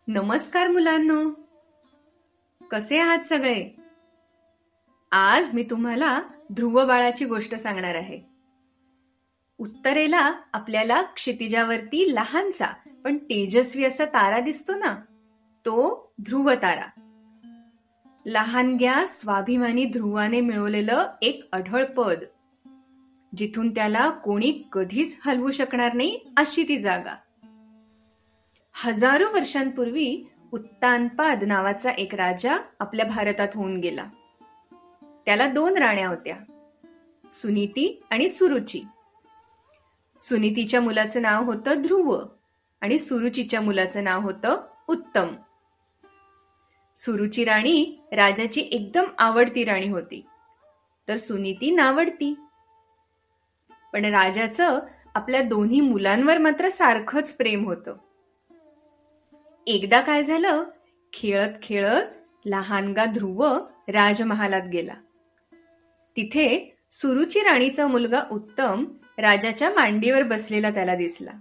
नमस्कार मुलांनो, कसे आहात सगळे? आज मी तुम्हाला ध्रुव बाळाची गोष्ट सांगणार आहे. उत्तरेला आपल्याला क्षितिजावरती लहानसा पण तेजस्वी असा तारा दिसतो ना, तो ध्रुव तारा. लहानग्या स्वाभिमानी ध्रुवाने मिळवलेलं एक अढळ पद, जिथून त्याला कोणी कधीच हलवू शकणार नाही अशी ती जागा. हजारो वर्षांपूर्वी उत्तानपाद नावाचा एक राजा आपल्या भारतात होऊन गेला. त्याला 2 राण्या होत्या, सुनीती आणि सुरुची. सुनीतीच्या मुलाचं नाव होतं ध्रुव आणि सुरुचीच्या मुलाचं नाव होतं उत्तम. सुरुची राणी राजाची एकदम आवडती राणी होती, तर सुनीती नावडती. पण राजाचं आपल्या दोन्ही मुलांवर मात्र सारखंच प्रेम होतं. एकदा काय झालं, खेळत खेळत लहानगा ध्रुव राजमहालात गेला. तिथे सुरुची राणीचा मुलगा उत्तम राजाच्या मांडीवर बसलेला त्याला दिसला.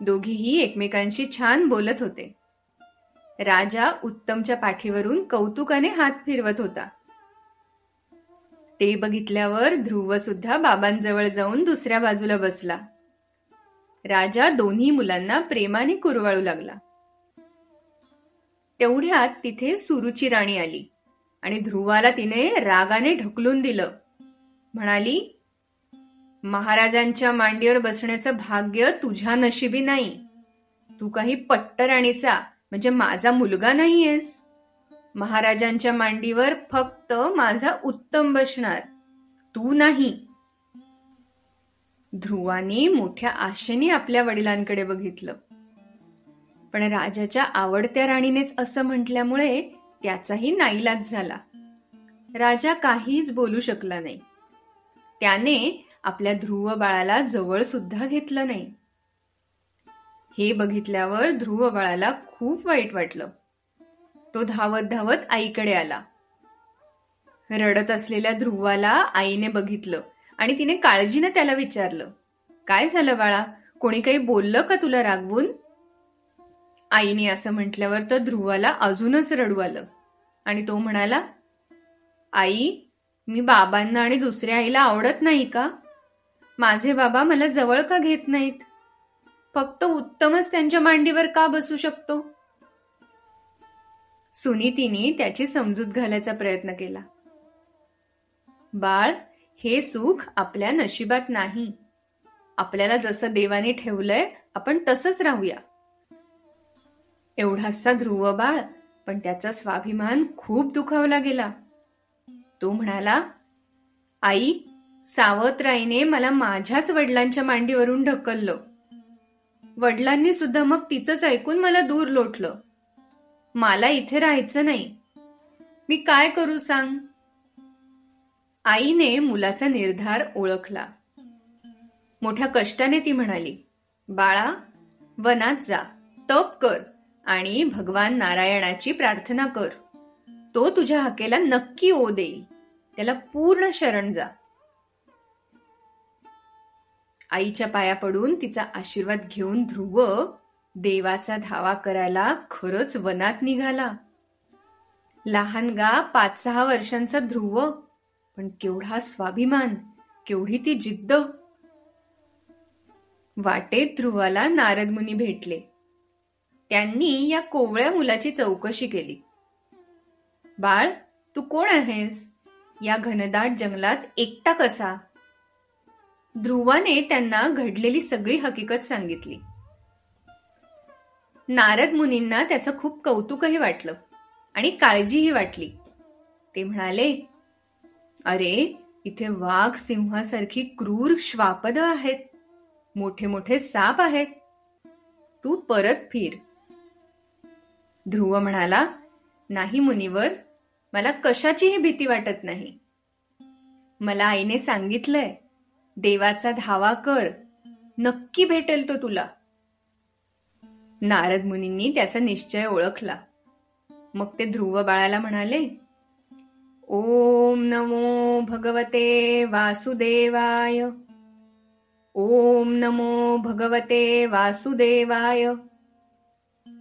दोघीही एकमेकांशी छान बोलत होते. राजा उत्तमच्या पाठीवरून कौतुकाने हात फिरवत होता. ते बघितल्यावर ध्रुव सुद्धा बाबांजवळ जाऊन दुसऱ्या बाजूला बसला. राजा दोन्ही मुलांना प्रेमाने कुरवाळू लागला. तेवढ्यात तिथे सुरुची राणी आली आणि ध्रुवाला तिने रागाने ढकलून दिलं. म्हणाली, महाराजांच्या मांडीवर बसण्याचं भाग्य तुझ्या नशिबी नाही. तू काही पट्टराणीचा म्हणजे माझा मुलगा नाहीयेस. महाराजांच्या मांडीवर फक्त माझा उत्तम बसणार, तू नाही. ध्रुवाने मोठ्या आशेने आपल्या वडिलांकडे बघितलं, पण राजाच्या आवडत्या राणीनेच असं म्हटल्यामुळे त्याचाही नाईलाज झाला. राजा काहीच बोलू शकला नाही. त्याने आपल्या ध्रुव बाळाला जवळ सुद्धा घेतलं नाही. हे बघितल्यावर ध्रुव बाळाला खूप वाईट वाटलं. तो धावत धावत आईकडे आला. रडत असलेल्या ध्रुवाला आईने बघितलं आणि तिने काळजीने त्याला विचारलं, काय झालं बाळा, कोणी काही बोललं का तुला रागवून? आईने असं म्हटल्यावर तर ध्रुवाला अजूनच रडू आलं आणि तो म्हणाला, आई, मी बाबांना आणि दुसऱ्या आईला आवडत नाही का? माझे बाबा मला जवळ का घेत नाहीत? फक्त उत्तमच त्यांच्या मांडीवर का बसू शकतो? सुनीतीने त्याची समजूत घालायचा प्रयत्न केला. बाळ, हे सुख आपल्या नशिबात नाही. आपल्याला जसं देवाने ठेवलंय आपण तसंच राहूया. एवढासा ध्रुव बाळ, पण त्याचा स्वाभिमान खूप दुखावला गेला. तो म्हणाला, आई, सावत्राईने मला माझ्याच वडिलांच्या मांडीवरून ढकललं. वडिलांनी सुद्धा मग तिचंच ऐकून मला दूर लोटलं. मला इथे राहायचं नाही. मी काय करू सांग? आईने मुलाचा निर्धार ओळखला. मोठ्या कष्टाने ती म्हणाली, बाळा, वनात जा, तप कर आणि भगवान नारायणाची प्रार्थना कर. तो तुझ्या हाकेला नक्की ओ देईल. त्याला पूर्ण शरण जा. आईच्या पाया पडून तिचा आशीर्वाद घेऊन ध्रुव देवाचा धावा करायला खरंच वनात निघाला. लहानगा 5-6 वर्षांचा ध्रुव, पण केवढा स्वाभिमान, केवढी ती जिद्द. वाटेत ध्रुवाला नारद मुनी भेटले. त्यांनी या कोवळ्या मुलाची चौकशी केली. बाळ, तू कोण आहेस? या घनदाट जंगलात एकटा कसा? ध्रुवाने त्यांना घडलेली सगळी हकीकत सांगितली. नारद मुनींना त्याचं खूप कौतुकही वाटलं आणि काळजीही वाटली. ते म्हणाले, अरे, इथे वाघ सिंहासारखी क्रूर श्वापद आहेत, मोठे मोठे साप आहेत. तू परत फिर. ध्रुव म्हणाला, नाही मुनिवर, मला कशाचीही भीती वाटत नाही. मला आईने सांगितलंय, देवाचा धावा कर, नक्की भेटेल तो तुला. नारद मुनींनी त्याचा निश्चय ओळखला. मग ते ध्रुव बाळाला म्हणाले, ओम नमो भगवते वासुदेवाय. ओम नमो भगवते वासुदेवाय.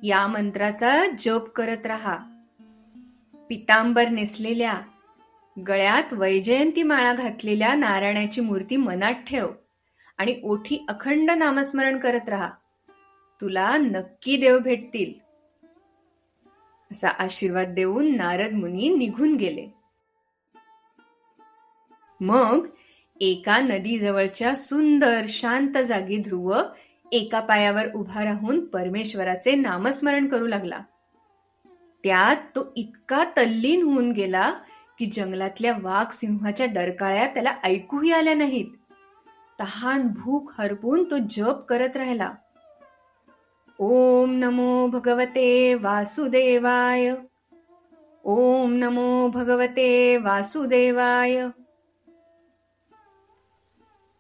या मंत्राचा जप करत राहा. पितांबर नेसलेल्या, गळ्यात वैजयंती माळा घातलेल्या नारायणाची मूर्ती मनात ठेव आणि ओठी अखंड नामस्मरण करत राहा. तुला नक्की देव भेटतील. असा आशीर्वाद देऊन नारद मुनी निघून गेले. मग एका नदीजवळच्या सुंदर शांत जागी ध्रुव एका पायावर उभा राहून परमेश्वराचे नामस्मरण करू लागला. त्यात तो इतका तल्लीन होऊन गेला की जंगलातल्या वाघ सिंहाच्या डरकाळ्या त्याला ऐकूही आल्या नाहीत. तहान भूक हरपून तो जप करत राहिला. ओम नमो भगवते वासुदेवाय. ओम नमो भगवते वासुदेवाय.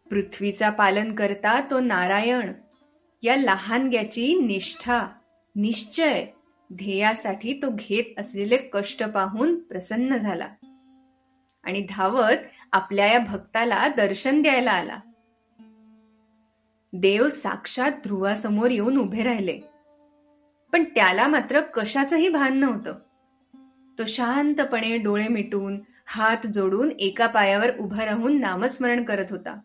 पृथ्वीचा पालन करता तो नारायण या लहानग्याची निष्ठा, निश्चय, ध्येयासाठी तो घेत असलेले कष्ट पाहून प्रसन्न झाला आणि धावत आपल्या या भक्ताला दर्शन द्यायला आला. देव साक्षात ध्रुवासमोर येऊन उभे राहिले, पण त्याला मात्र कशाचंही भान नव्हतं. तो शांतपणे डोळे मिटून हात जोडून एका पायावर उभा राहून नामस्मरण करत होता.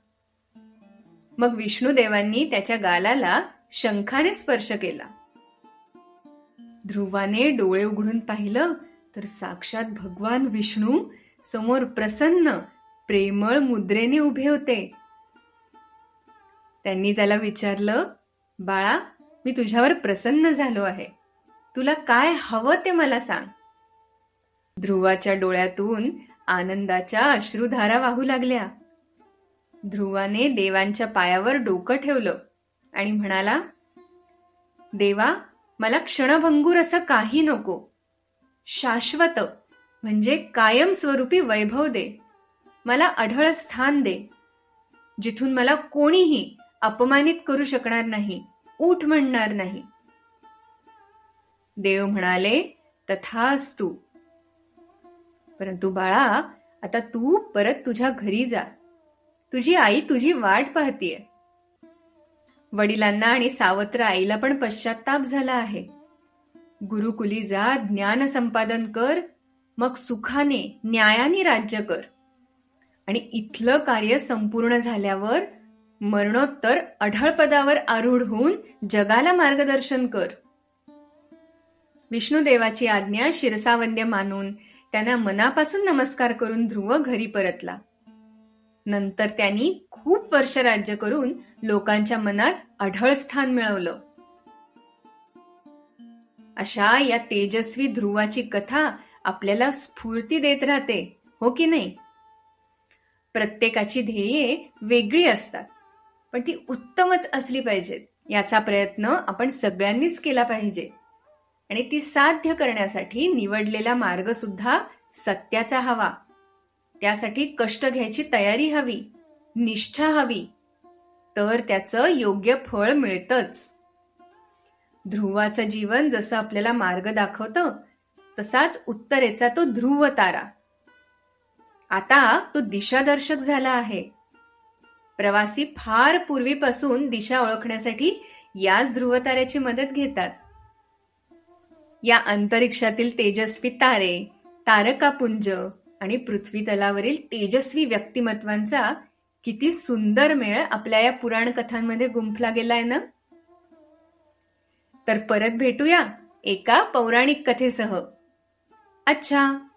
मग विष्णुदेवांनी त्याच्या गालाला शंखाने स्पर्श केला. ध्रुवाने डोळे उघडून पाहिलं तर साक्षात भगवान विष्णू समोर प्रसन्न प्रेमळ मुद्रेने उभे होते. त्यांनी त्याला विचारलं, बाळा, मी तुझ्यावर प्रसन्न झालो आहे. तुला काय हवं ते मला सांग. ध्रुवाच्या डोळ्यातून आनंदाच्या अश्रुधारा वाहू लागल्या. ध्रुवाने देवांच्या पायावर डोकं ठेवलं आणि म्हणाला, देवा, मला क्षणभंगूर असं काही नको. शाश्वत म्हणजे कायमस्वरूपी वैभव दे. मला अढळ स्थान दे, जिथून मला कोणीही अपमानित करू शकणार नाही, उठ म्हणणार नाही. देव म्हणाले, तथास्तु. परंतु बाळा, आता तू परत तुझ्या घरी जा. तुझी आई तुझी वाट पाहतीये. वडिलांना आणि सावत्र आईला पण पश्चाताप झाला आहे. गुरुकुली जा, ज्ञान संपादन कर, मग सुखाने न्यायाने राज्य कर आणि इथलं कार्य संपूर्ण झाल्यावर मरणोत्तर अढळ पदावर आरूढ होऊन जगाला मार्गदर्शन कर. विष्णुदेवाची आज्ञा शिरसावंद्य मानून त्यांना मनापासून नमस्कार करून ध्रुव घरी परतला. नंतर त्यांनी खूप वर्ष राज्य करून लोकांच्या मनात अढळ स्थान मिळवलं. अशा या तेजस्वी ध्रुवाची कथा आपल्याला स्फूर्ती देत राहते, हो की नाही? प्रत्येकाची ध्येये वेगळी असतात, पण ती उत्तमच असली पाहिजेत याचा प्रयत्न आपण सगळ्यांनीच केला पाहिजे. आणि ती साध्य करण्यासाठी निवडलेला मार्ग सुद्धा सत्याचा हवा. त्यासाठी कष्ट घ्यायची तयारी हवी, निष्ठा हवी, तर त्याचं योग्य फळ मिळतंच. ध्रुवाचं जीवन जसं आपल्याला मार्ग दाखवतं, तसाच उत्तरेचा तो ध्रुव तारा. आता तो दिशादर्शक झाला आहे. प्रवासी फार पूर्वीपासून दिशा ओळखण्यासाठी याच ध्रुवताऱ्याची मदत घेतात. या अंतरिक्षातील तेजस्वी तारे, तारकापुंज आणि पृथ्वी तलावरील तेजस्वी व्यक्तिमत्वांचा किती सुंदर मेळ आपल्या या पुराण कथांमध्ये गुंफला गेलाय ना. तर परत भेटूया एका पौराणिक कथेसह. अच्छा,